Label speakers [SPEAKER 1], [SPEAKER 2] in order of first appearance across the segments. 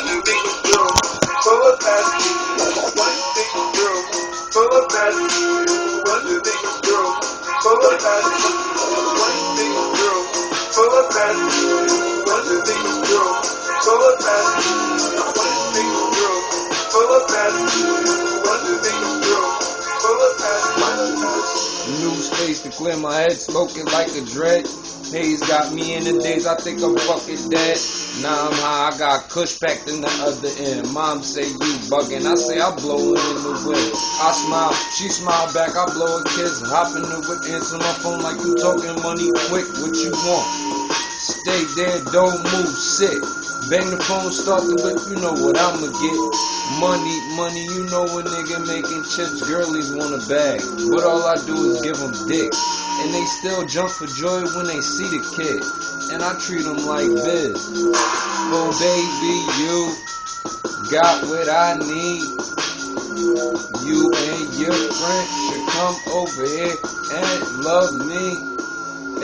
[SPEAKER 1] One big room full of bad people. One big room full of bad people. One big room full of bad people. One big room full of bad people. One big room full of bad people. One big room full of bad people. One big room full of bad people.
[SPEAKER 2] New space to clear my head, smoking like a dread. Haze got me in the days, I think I'm fucking dead. Now I'm high, I got kush packed in the other end. Mom say you bugging, I say I blow it in the wind. I smile, she smile back, I blow a kiss. Hop in the whip, answer my phone like you talking money quick. What you want? Stay there, don't move, sit. Bang the phone, start the whip, you know what I'ma get. Money, you know a nigga making chips, girlies want a bag. But all I do is give them dick. And they still jump for joy when they see the kid. And I treat them like biz. Oh baby, you got what I need. You and your friend should come over here and love me.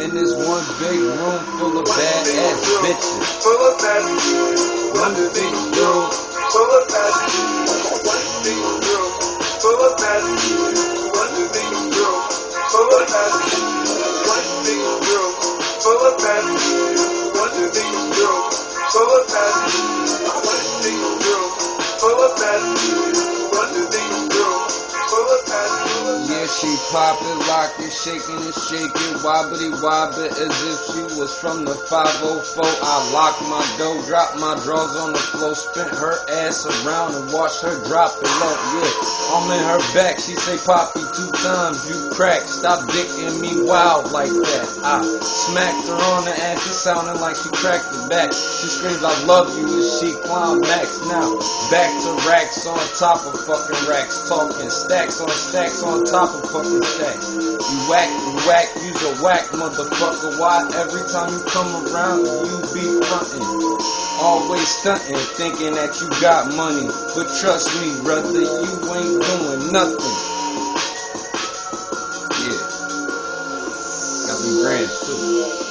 [SPEAKER 2] In this one big room full of badass bitches.
[SPEAKER 1] Full of bad people. One big room full of bad people. One big room full of bad people. One big room full of bad people. One big room full of bad people. One big room full of bad people. One big room full of bad people. One big room full of bad people.
[SPEAKER 2] Yeah, she poppin', lockin', shaking, wobbly as if she was from the 504. I locked my door, dropped my drawers on the floor, spent her ass around and watched her drop it low. Yeah, I'm in her back, she say, Poppy, 2 times you crack, stop dicking me wild like that. I smacked her on the ass, it sounded like she cracked the back. She screams, I love you, and she climax. Now, back to racks on top of fucking racks, talking stacks on top of fucking stacks. You whack, you's a whack motherfucker. Why every time you come around, you be frontin'? Always stuntin', thinking that you got money. But trust me, brother, you ain't doing nothing. Yeah. Got some grands too.